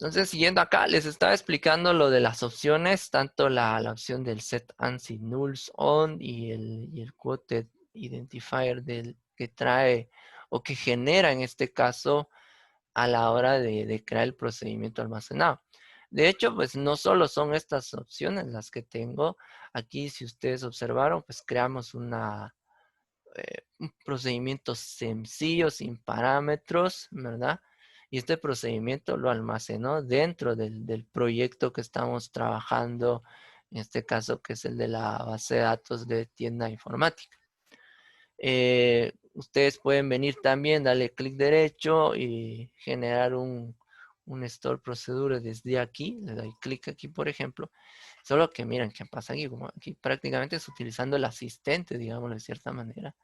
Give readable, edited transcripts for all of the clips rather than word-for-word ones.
Entonces, siguiendo acá, les estaba explicando lo de las opciones, tanto la opción del set ANSI nulls on y el quoted identifier que trae o que genera en este caso a la hora de crear el procedimiento almacenado. De hecho, pues no solo son estas opciones las que tengo. Aquí, si ustedes observaron, pues creamos un procedimiento sencillo, sin parámetros, ¿verdad? Y este procedimiento lo almacenó dentro del proyecto que estamos trabajando, en este caso que es el de la base de datos de tienda informática. Ustedes pueden venir también, darle clic derecho y generar un store procedure desde aquí. Le doy clic aquí, por ejemplo. Solo que miren qué pasa aquí, como aquí prácticamente es utilizando el asistente, digamos de cierta manera.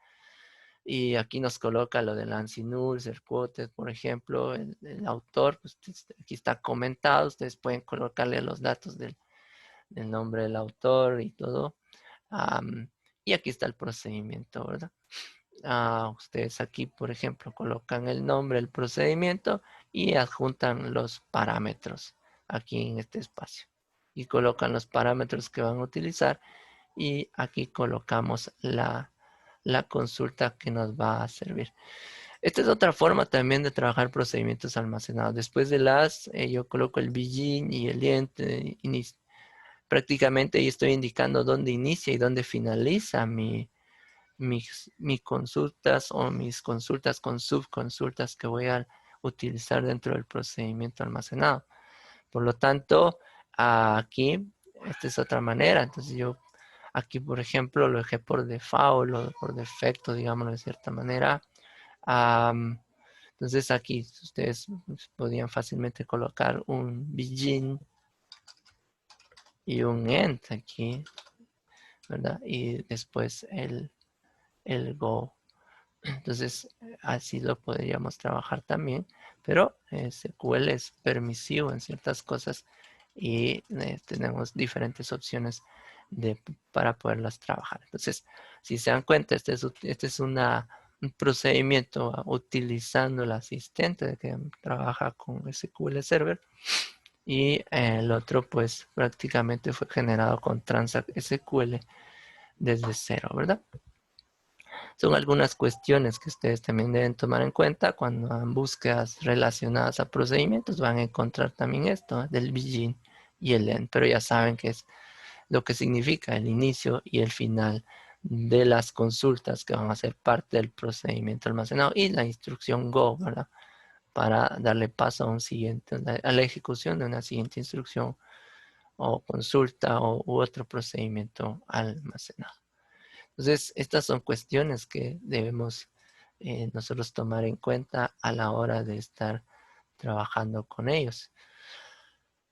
Y aquí nos coloca lo del ANSI nulls, el quoted, por ejemplo, el autor, pues aquí está comentado. Ustedes pueden colocarle los datos del nombre del autor y todo. Y aquí está el procedimiento, ¿verdad? Ustedes aquí, por ejemplo, colocan el nombre del procedimiento y adjuntan los parámetros aquí en este espacio. Y colocan los parámetros que van a utilizar y aquí colocamos la consulta que nos va a servir. Esta es otra forma también de trabajar procedimientos almacenados. Después de yo coloco el begin y el end. Prácticamente ahí estoy indicando dónde inicia y dónde finaliza mis consultas o mis consultas con subconsultas que voy a utilizar dentro del procedimiento almacenado. Por lo tanto, aquí, esta es otra manera. Entonces yo aquí, por ejemplo, lo dejé por default o por defecto, digámoslo de cierta manera. Entonces aquí ustedes podían fácilmente colocar un begin y un end aquí, ¿verdad? Y después el go. Entonces, así lo podríamos trabajar también, pero SQL es permisivo en ciertas cosas y tenemos diferentes opciones para poderlas trabajar. Entonces, si se dan cuenta, este es un procedimiento utilizando el asistente que trabaja con SQL Server y el otro pues prácticamente fue generado con Transact SQL desde cero, ¿verdad? Son algunas cuestiones que ustedes también deben tomar en cuenta cuando hagan búsquedas relacionadas a procedimientos. Van a encontrar también esto del begin y el end, pero ya saben que es lo que significa el inicio y el final de las consultas que van a ser parte del procedimiento almacenado y la instrucción go, ¿verdad? Para darle paso a a la ejecución de una siguiente instrucción o consulta u otro procedimiento almacenado. Entonces, estas son cuestiones que debemos nosotros tomar en cuenta a la hora de estar trabajando con ellos.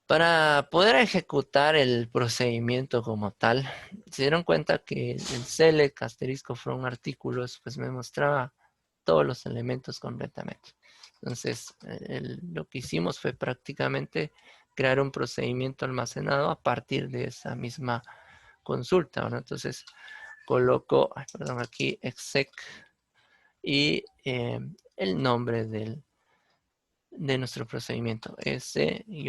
Para poder ejecutar el procedimiento como tal, se dieron cuenta que el select asterisco from artículos pues me mostraba todos los elementos completamente. Entonces, lo que hicimos fue prácticamente crear un procedimiento almacenado a partir de esa misma consulta, ¿no? Entonces, coloco, perdón, aquí exec y el nombre de nuestro procedimiento. S-artículos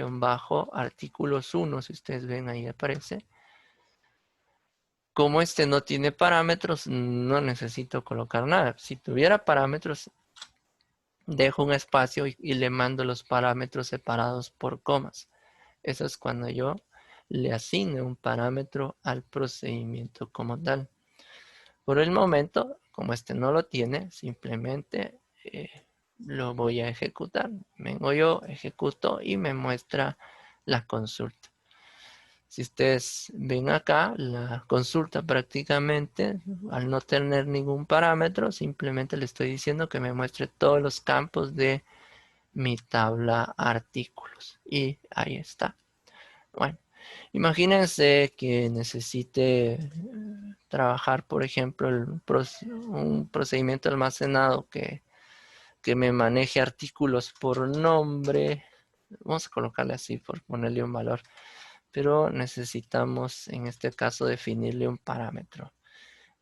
1, si ustedes ven ahí aparece. Como este no tiene parámetros, no necesito colocar nada. Si tuviera parámetros, dejo un espacio y le mando los parámetros separados por comas. Eso es cuando yo le asigne un parámetro al procedimiento como tal. Por el momento, como este no lo tiene, simplemente lo voy a ejecutar. Vengo yo, ejecuto y me muestra la consulta. Si ustedes ven acá, la consulta prácticamente, al no tener ningún parámetro, simplemente le estoy diciendo que me muestre todos los campos de mi tabla artículos. Y ahí está. Bueno, imagínense que necesite trabajar, por ejemplo, un procedimiento almacenado que me maneje artículos por nombre. Vamos a colocarle así por ponerle un valor. Pero necesitamos, en este caso, definirle un parámetro.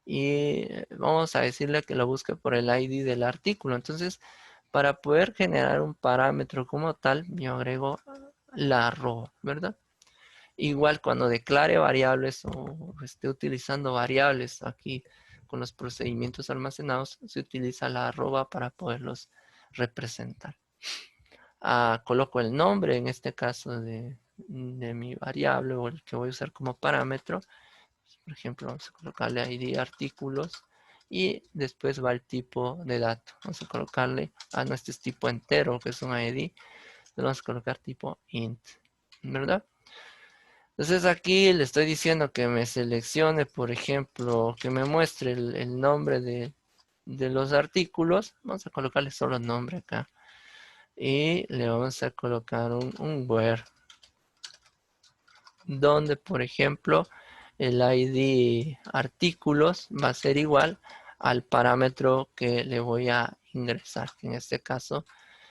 Y vamos a decirle que lo busque por el ID del artículo. Entonces, para poder generar un parámetro como tal, yo agrego la arroba, ¿verdad? Igual cuando declare variables o esté utilizando variables aquí con los procedimientos almacenados, se utiliza la arroba para poderlos representar. Coloco el nombre, en este caso, de mi variable o el que voy a usar como parámetro. Por ejemplo, vamos a colocarle ID artículos y después va el tipo de dato. Vamos a colocarle, no, este es tipo entero, que es un ID. Le vamos a colocar tipo int, ¿verdad? Entonces aquí le estoy diciendo que me seleccione, por ejemplo, que me muestre el nombre de los artículos. Vamos a colocarle solo nombre acá. Y le vamos a colocar un where, donde, por ejemplo, el ID artículos va a ser igual al parámetro que le voy a ingresar, que en este caso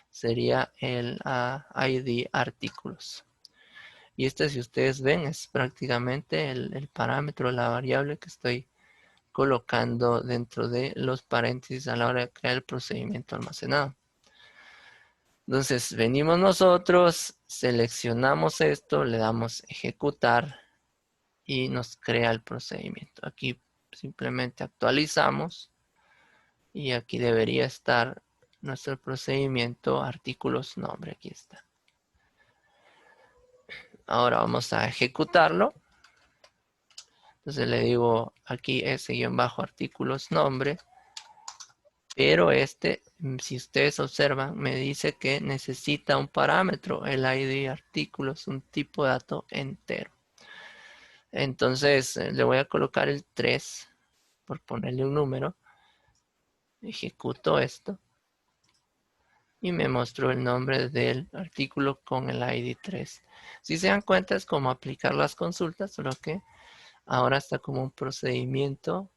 sería el ID artículos. Y este, si ustedes ven, es prácticamente el parámetro, la variable que estoy colocando dentro de los paréntesis a la hora de crear el procedimiento almacenado. Entonces venimos nosotros, seleccionamos esto, le damos ejecutar y nos crea el procedimiento. Aquí simplemente actualizamos y aquí debería estar nuestro procedimiento artículos nombre. Aquí está. Ahora vamos a ejecutarlo. Entonces le digo aquí s-artículos nombre. Pero si ustedes observan, me dice que necesita un parámetro, el ID artículos, un tipo de dato entero. Entonces le voy a colocar el 3 por ponerle un número. Ejecuto esto. Y me mostró el nombre del artículo con el ID 3. Si se dan cuenta, es como aplicar las consultas, solo que ahora está como un procedimiento.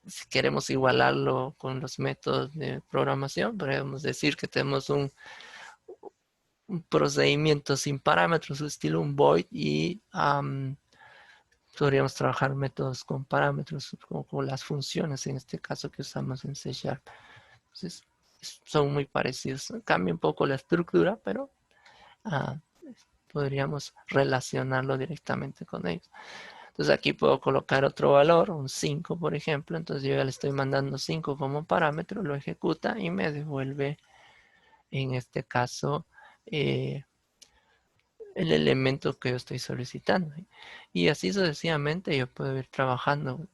Si queremos igualarlo con los métodos de programación, podemos decir que tenemos un procedimiento sin parámetros, estilo un void, y podríamos trabajar métodos con parámetros, como las funciones en este caso que usamos en C#. Entonces, son muy parecidos. Cambia un poco la estructura, pero podríamos relacionarlo directamente con ellos. Entonces aquí puedo colocar otro valor, un 5 por ejemplo. Entonces yo ya le estoy mandando 5 como parámetro, lo ejecuta y me devuelve en este caso el elemento que yo estoy solicitando. Y así sucesivamente yo puedo ir trabajando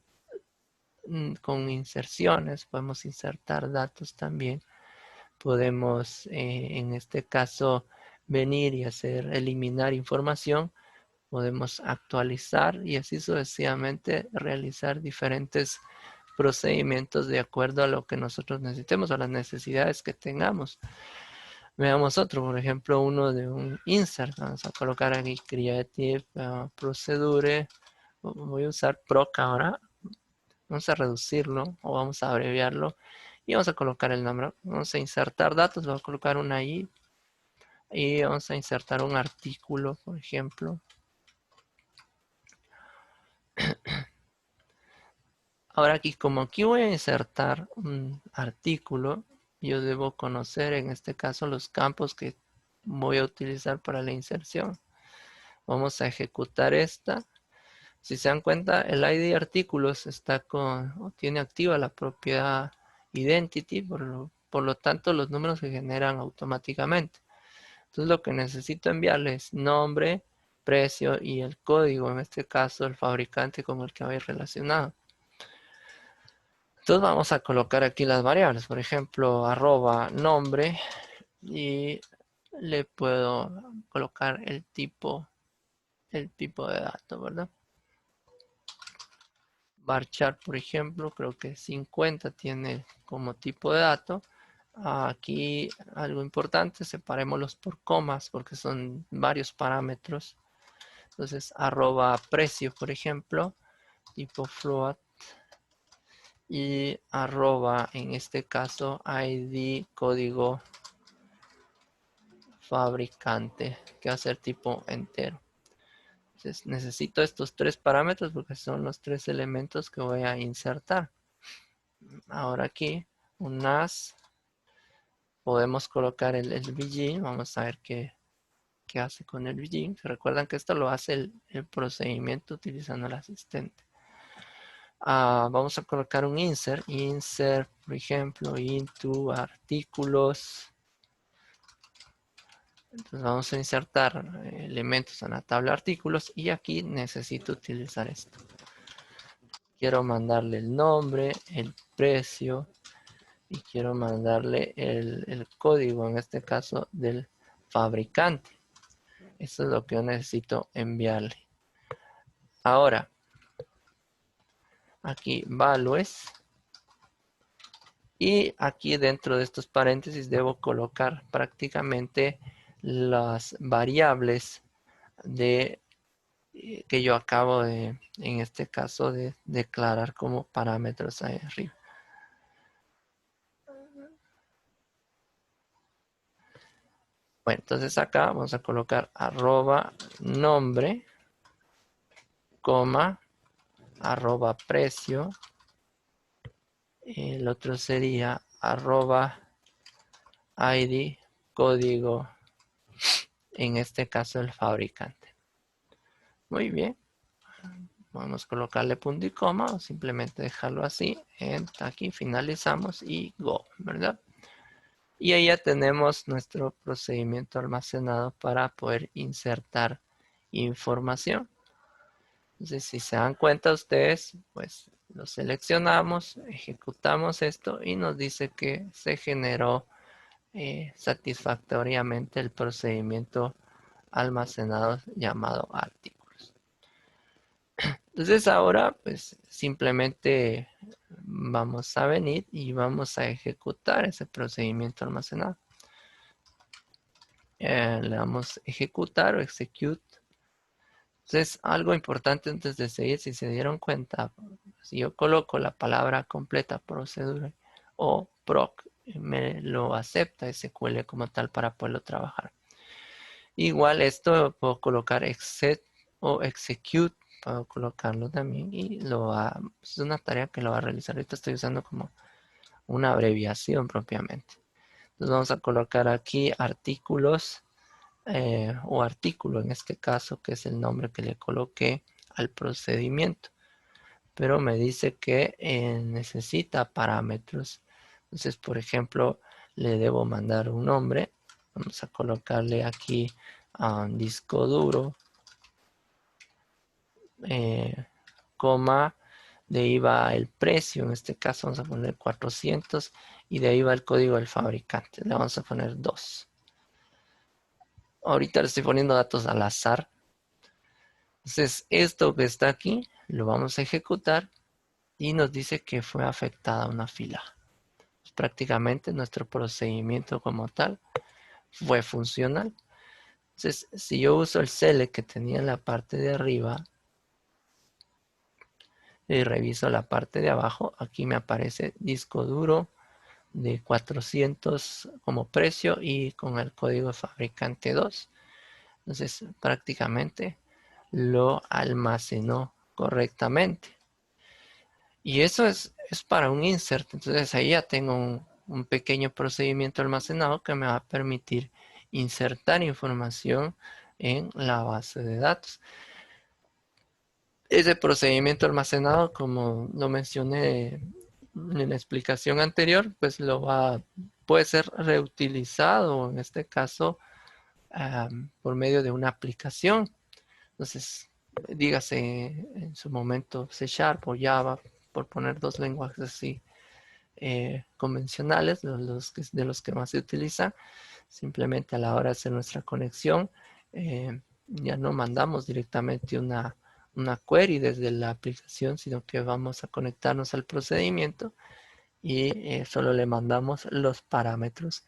con inserciones, podemos insertar datos también. Podemos en este caso venir y eliminar información. Podemos actualizar y así sucesivamente realizar diferentes procedimientos de acuerdo a lo que nosotros necesitemos, a las necesidades que tengamos. Veamos otro, por ejemplo, uno de un insert. Vamos a colocar aquí creative procedure. Voy a usar proc ahora. Vamos a reducirlo o vamos a abreviarlo y vamos a colocar el nombre. Vamos a insertar datos, voy a colocar una I y vamos a insertar un artículo, por ejemplo. Ahora aquí, como aquí voy a insertar un artículo, yo debo conocer en este caso los campos que voy a utilizar para la inserción. Vamos a ejecutar esta. Si se dan cuenta, el ID artículos tiene activa la propiedad identity, por lo tanto los números se generan automáticamente. Entonces lo que necesito enviarle es nombre, precio y el código, en este caso el fabricante con el que habéis relacionado. Entonces vamos a colocar aquí las variables, por ejemplo, arroba nombre y le puedo colocar el tipo de dato, ¿verdad? Varchar, por ejemplo, creo que 50 tiene como tipo de dato. Aquí algo importante, separémoslos por comas porque son varios parámetros. Entonces, arroba precio, por ejemplo, tipo float. Y arroba, en este caso, ID código fabricante, que va a ser tipo entero. Entonces, necesito estos tres parámetros porque son los tres elementos que voy a insertar. Ahora aquí, un NAS, podemos colocar el begin. Vamos a ver qué qué hace con el begin. Recuerdan que esto lo hace el procedimiento utilizando el asistente. Vamos a colocar un insert. Insert, por ejemplo, into artículos. Entonces vamos a insertar elementos en la tabla de artículos y aquí necesito utilizar esto. Quiero mandarle el nombre, el precio y quiero mandarle el código, en este caso del fabricante. Eso es lo que yo necesito enviarle. Ahora, aquí values. Y aquí dentro de estos paréntesis debo colocar prácticamente las variables que yo acabo de, en este caso, de declarar como parámetros ahí arriba. Bueno, entonces acá vamos a colocar arroba nombre, coma, arroba precio. El otro sería arroba ID, código, en este caso el fabricante. Muy bien. Podemos colocarle punto y coma o simplemente dejarlo así. Aquí finalizamos y go, ¿verdad? Y ahí ya tenemos nuestro procedimiento almacenado para poder insertar información. Entonces, si se dan cuenta ustedes, pues lo seleccionamos, ejecutamos esto y nos dice que se generó satisfactoriamente el procedimiento almacenado llamado artículos. Entonces ahora pues simplemente vamos a venir y vamos a ejecutar ese procedimiento almacenado. Le damos ejecutar o execute. Entonces algo importante antes de seguir, si se dieron cuenta, si yo coloco la palabra completa procedure o proc, me lo acepta SQL como tal para poderlo trabajar. Igual esto puedo colocar exec o execute, puedo colocarlo también y es una tarea que lo va a realizar. Ahorita estoy usando como una abreviación propiamente. Entonces vamos a colocar aquí artículos o artículo en este caso, que es el nombre que le coloqué al procedimiento. Pero me dice que necesita parámetros. Entonces, por ejemplo, le debo mandar un nombre. Vamos a colocarle aquí disco duro, coma, de ahí va el precio, en este caso vamos a poner 400 y de ahí va el código del fabricante, le vamos a poner 2. Ahorita le estoy poniendo datos al azar. Entonces esto que está aquí lo vamos a ejecutar y nos dice que fue afectada una fila. Prácticamente nuestro procedimiento como tal fue funcional. Entonces, si yo uso el select que tenía en la parte de arriba y reviso la parte de abajo, aquí me aparece disco duro de 400 como precio y con el código fabricante 2. Entonces, prácticamente lo almacenó correctamente. Y eso es para un insert. Entonces, ahí ya tengo un pequeño procedimiento almacenado que me va a permitir insertar información en la base de datos. Ese procedimiento almacenado, como lo mencioné en la explicación anterior, pues puede ser reutilizado, en este caso, por medio de una aplicación. Entonces, dígase en su momento C# o Java, por poner dos lenguajes así convencionales, de los que más se utiliza. Simplemente a la hora de hacer nuestra conexión, ya no mandamos directamente una query desde la aplicación, sino que vamos a conectarnos al procedimiento y solo le mandamos los parámetros,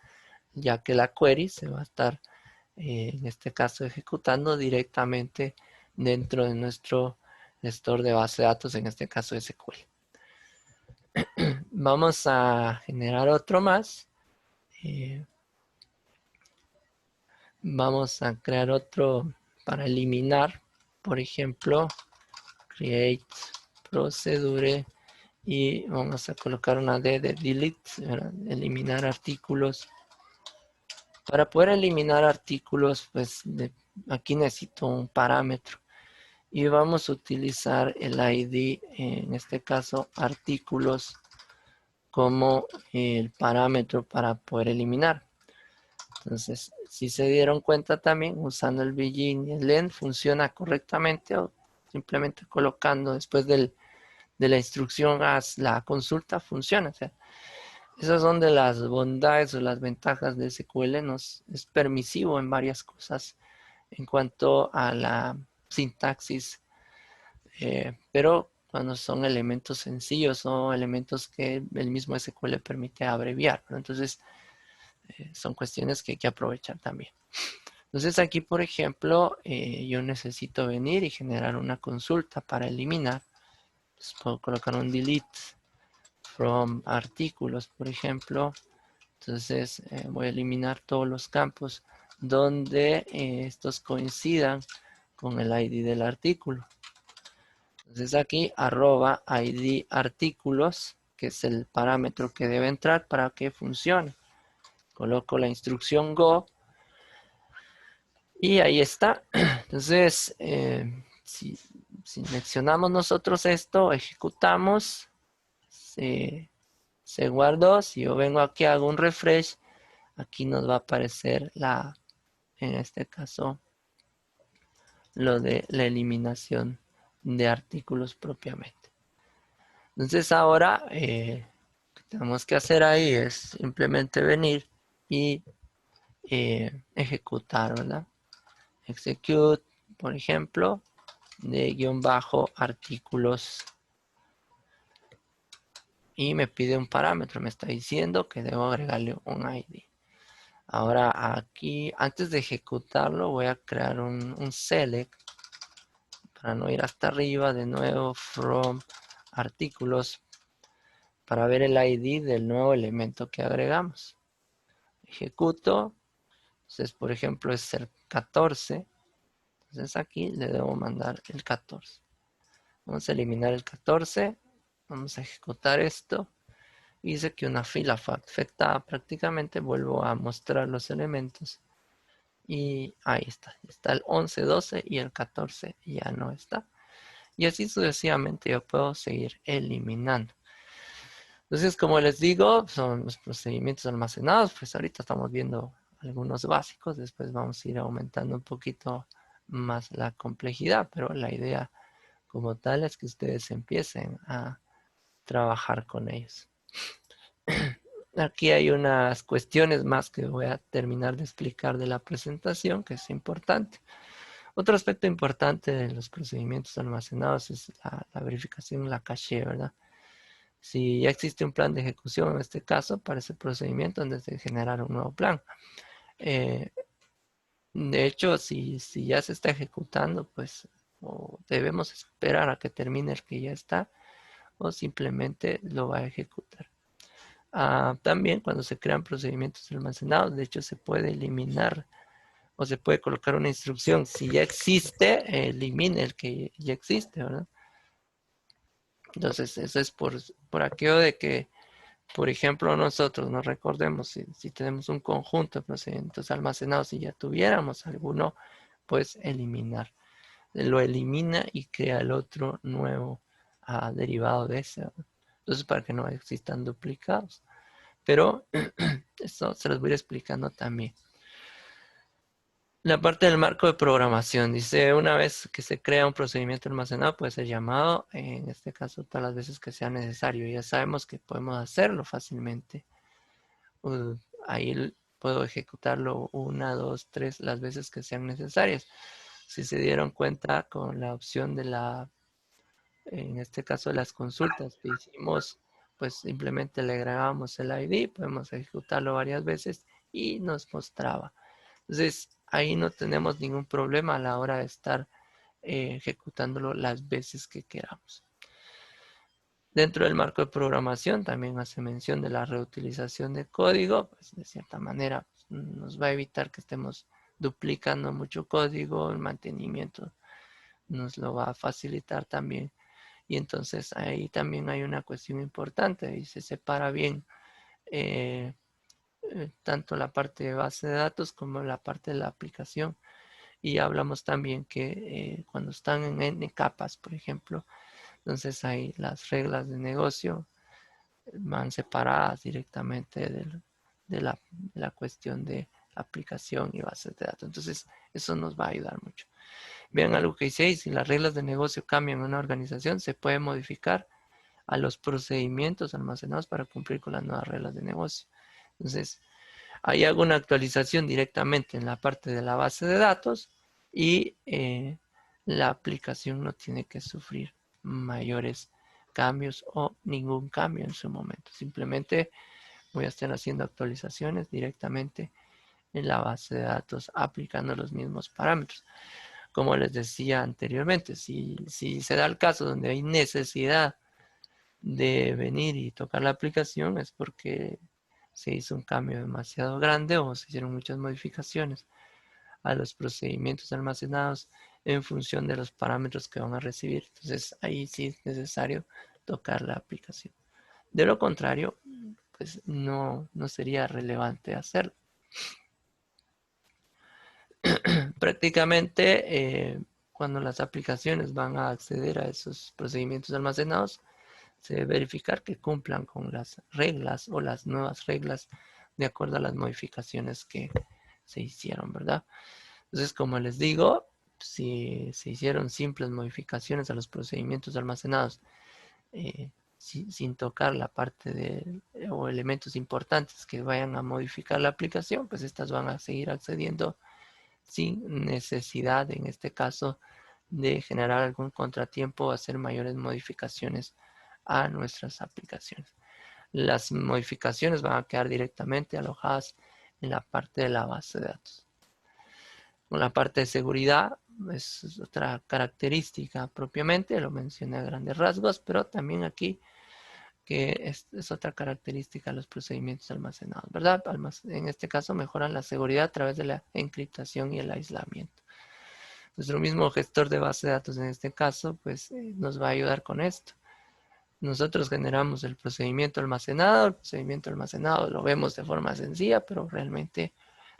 ya que la query se va a estar, en este caso, ejecutando directamente dentro de nuestro gestor de base de datos, en este caso SQL. Vamos a generar otro más. Vamos a crear otro para eliminar, por ejemplo, create procedure y vamos a colocar una D de delete, ¿verdad? Eliminar artículos Para poder eliminar artículos, pues aquí necesito un parámetro. Y vamos a utilizar el ID, en este caso, artículos, como el parámetro para poder eliminar. Entonces, si se dieron cuenta también, usando el begin y el end, funciona correctamente, o simplemente colocando después de la instrucción haz la consulta, funciona. O sea, esas son de las bondades o las ventajas de SQL. Es permisivo en varias cosas en cuanto a la sintaxis, pero cuando son elementos sencillos o elementos que el mismo SQL permite abreviar, ¿no? Entonces, son cuestiones que hay que aprovechar también. Entonces aquí, por ejemplo, yo necesito venir y generar una consulta para eliminar. Entonces, puedo colocar un delete from artículos, por ejemplo. Entonces voy a eliminar todos los campos donde estos coincidan con el ID del artículo. Entonces aquí arroba ID artículos, que es el parámetro que debe entrar para que funcione. Coloco la instrucción go y ahí está. Entonces, si seleccionamos nosotros esto, ejecutamos, se guardó. Si yo vengo aquí, hago un refresh, aquí nos va a aparecer en este caso, lo de la eliminación de artículos propiamente. Entonces ahora, lo que tenemos que hacer ahí es simplemente venir y ejecutar, ¿verdad? Execute, por ejemplo, de _ artículos, y me pide un parámetro, me está diciendo que debo agregarle un ID. Ahora aquí, antes de ejecutarlo, voy a crear un select para no ir hasta arriba. De nuevo, from artículos, para ver el ID del nuevo elemento que agregamos. Ejecuto. Entonces, por ejemplo, es el 14. Entonces aquí le debo mandar el 14. Vamos a eliminar el 14. Vamos a ejecutar esto. Dice que una fila fue afectada prácticamente. Vuelvo a mostrar los elementos. Y ahí está. Está el 11, 12 y el 14 ya no está. Y así sucesivamente yo puedo seguir eliminando. Entonces, como les digo, son los procedimientos almacenados. Pues ahorita estamos viendo algunos básicos. Después vamos a ir aumentando un poquito más la complejidad. Pero la idea como tal es que ustedes empiecen a trabajar con ellos. Aquí hay unas cuestiones más que voy a terminar de explicar de la presentación, que es importante. Otro aspecto importante de los procedimientos almacenados es la verificación en la caché, ¿verdad? Si ya existe un plan de ejecución, en este caso, para ese procedimiento, antes de generar un nuevo plan. De hecho, si ya se está ejecutando, pues debemos esperar a que termine el que ya está, o simplemente lo va a ejecutar. También cuando se crean procedimientos almacenados, de hecho se puede eliminar o se puede colocar una instrucción. Si ya existe, elimine el que ya existe, ¿verdad? Entonces, eso es por aquello de que, por ejemplo, nosotros nos recordemos, si tenemos un conjunto de procedimientos almacenados y ya tuviéramos alguno, pues eliminar. Lo elimina y crea el otro nuevo derivado de ese, ¿verdad? Entonces, para que no existan duplicados. Pero eso se los voy a ir explicando también. La parte del marco de programación. Dice, una vez que se crea un procedimiento almacenado, puede ser llamado, en este caso, todas las veces que sea necesario. Ya sabemos que podemos hacerlo fácilmente. Ahí puedo ejecutarlo 1, 2, 3, las veces que sean necesarias. Si se dieron cuenta con la opción de en este caso, de las consultas que hicimos, pues simplemente le agregamos el ID, podemos ejecutarlo varias veces y nos mostraba. Entonces, ahí no tenemos ningún problema a la hora de estar ejecutándolo las veces que queramos. Dentro del marco de programación también hace mención de la reutilización de código. Pues de cierta manera nos va a evitar que estemos duplicando mucho código. El mantenimiento nos lo va a facilitar también. Y entonces ahí también hay una cuestión importante y se separa bien tanto la parte de base de datos como la parte de la aplicación. Y hablamos también que cuando están en N capas, por ejemplo, entonces ahí las reglas de negocio van separadas directamente de la cuestión de aplicación y bases de datos. Entonces, eso nos va a ayudar mucho. Vean algo que dice ahí, si las reglas de negocio cambian en una organización, se puede modificar a los procedimientos almacenados para cumplir con las nuevas reglas de negocio. Entonces, ahí hago una actualización directamente en la parte de la base de datos y la aplicación no tiene que sufrir mayores cambios o ningún cambio en su momento. Simplemente voy a estar haciendo actualizaciones directamente en la base de datos aplicando los mismos parámetros. Como les decía anteriormente, si se da el caso donde hay necesidad de venir y tocar la aplicación, es porque se hizo un cambio demasiado grande o se hicieron muchas modificaciones a los procedimientos almacenados en función de los parámetros que van a recibir. Entonces ahí sí es necesario tocar la aplicación. De lo contrario, pues no sería relevante hacerlo. Prácticamente cuando las aplicaciones van a acceder a esos procedimientos almacenados, se debe verificar que cumplan con las reglas o las nuevas reglas de acuerdo a las modificaciones que se hicieron, ¿verdad? Entonces, como les digo, si se hicieron simples modificaciones a los procedimientos almacenados sin tocar la parte de o elementos importantes que vayan a modificar la aplicación, pues estas van a seguir accediendo sin necesidad, en este caso, de generar algún contratiempo o hacer mayores modificaciones a nuestras aplicaciones. Las modificaciones van a quedar directamente alojadas en la parte de la base de datos. Con la parte de seguridad es otra característica propiamente, lo mencioné a grandes rasgos, pero también aquí que es otra característica de los procedimientos almacenados, ¿verdad? En este caso mejoran la seguridad a través de la encriptación y el aislamiento. Nuestro mismo gestor de base de datos en este caso, pues nos va a ayudar con esto. Nosotros generamos el procedimiento almacenado lo vemos de forma sencilla, pero realmente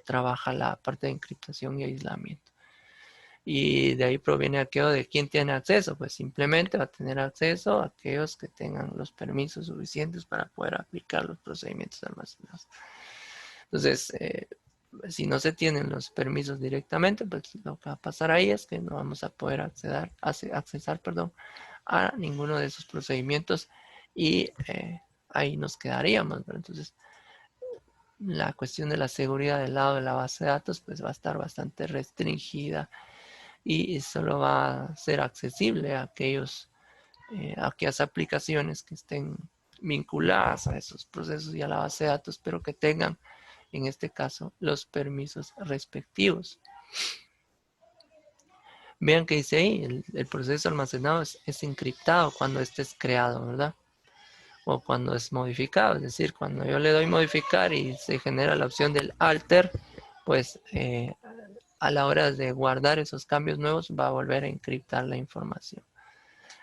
trabaja la parte de encriptación y aislamiento. Y de ahí proviene aquello de quién tiene acceso, pues simplemente va a tener acceso a aquellos que tengan los permisos suficientes para poder aplicar los procedimientos almacenados. Entonces, si no se tienen los permisos directamente, pues lo que va a pasar ahí es que no vamos a poder accesar a ninguno de esos procedimientos y ahí nos quedaríamos, ¿verdad? Entonces, la cuestión de la seguridad del lado de la base de datos pues va a estar bastante restringida y solo va a ser accesible a aquellas aplicaciones que estén vinculadas a esos procesos y a la base de datos, pero que tengan, en este caso, los permisos respectivos. Vean que dice ahí, el proceso almacenado es encriptado cuando este es creado, ¿verdad? O cuando es modificado, es decir, cuando yo le doy modificar y se genera la opción del alter, pues a la hora de guardar esos cambios nuevos va a volver a encriptar la información.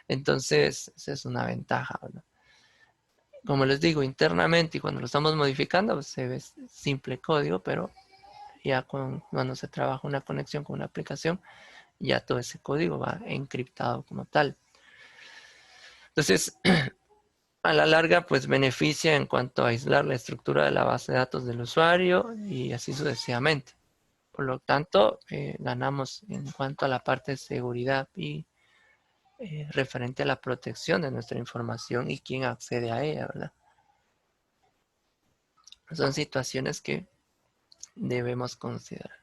Entonces, esa es una ventaja, ¿verdad? Como les digo, internamente y cuando lo estamos modificando, pues se ve simple código, pero ya cuando se trabaja una conexión con una aplicación, ya todo ese código va encriptado como tal. Entonces, a la larga, pues beneficia en cuanto a aislar la estructura de la base de datos del usuario y así sucesivamente. Por lo tanto, ganamos en cuanto a la parte de seguridad y referente a la protección de nuestra información y quién accede a ella, ¿verdad? Son situaciones que debemos considerar.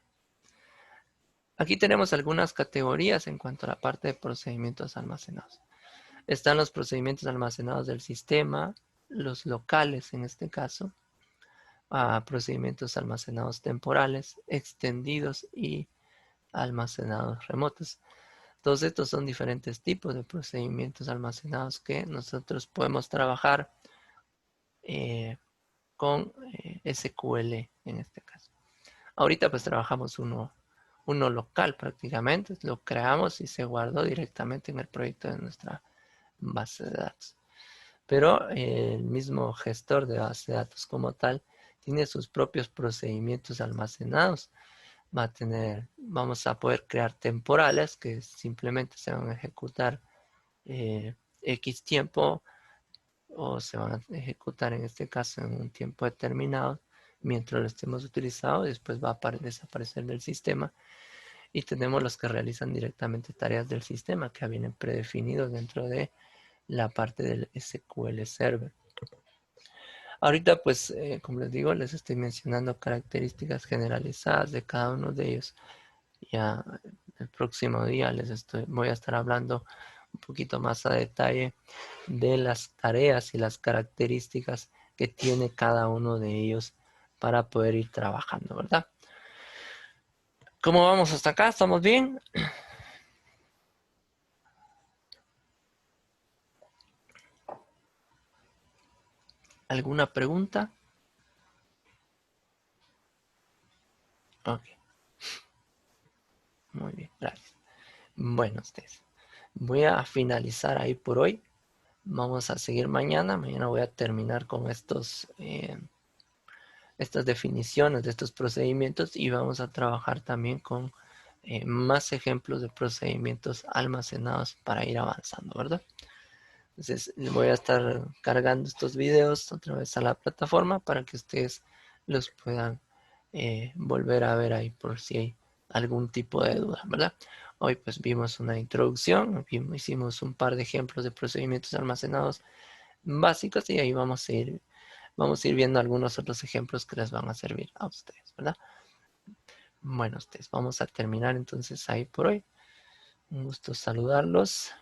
Aquí tenemos algunas categorías en cuanto a la parte de procedimientos almacenados. Están los procedimientos almacenados del sistema, los locales en este caso, procedimientos almacenados temporales, extendidos y almacenados remotos. Todos estos son diferentes tipos de procedimientos almacenados que nosotros podemos trabajar con SQL en este caso. Ahorita pues trabajamos uno local prácticamente, lo creamos y se guardó directamente en el proyecto de nuestra base de datos. Pero el mismo gestor de base de datos como tal tiene sus propios procedimientos almacenados. Vamos a poder crear temporales que simplemente se van a ejecutar X tiempo, o se van a ejecutar en este caso en un tiempo determinado mientras lo estemos utilizando, y después va a desaparecer del sistema. Y tenemos los que realizan directamente tareas del sistema que vienen predefinidos dentro de la parte del SQL Server. Ahorita pues como les digo, les estoy mencionando características generalizadas de cada uno de ellos. Ya el próximo día voy a estar hablando un poquito más a detalle de las tareas y las características que tiene cada uno de ellos para poder ir trabajando, ¿verdad? ¿Cómo vamos hasta acá? ¿Estamos bien? ¿Alguna pregunta? Ok, muy bien, gracias. Bueno, ustedes, voy a finalizar ahí por hoy. Vamos a seguir mañana. Mañana voy a terminar con estas definiciones de estos procedimientos, y vamos a trabajar también con más ejemplos de procedimientos almacenados para ir avanzando, ¿verdad? Entonces voy a estar cargando estos videos otra vez a la plataforma para que ustedes los puedan volver a ver ahí por si hay algún tipo de duda, ¿verdad? Hoy pues vimos una introducción, hicimos un par de ejemplos de procedimientos almacenados básicos, y ahí vamos a ir viendo algunos otros ejemplos que les van a servir a ustedes, ¿verdad? Bueno, ustedes, vamos a terminar entonces ahí por hoy. Un gusto saludarlos.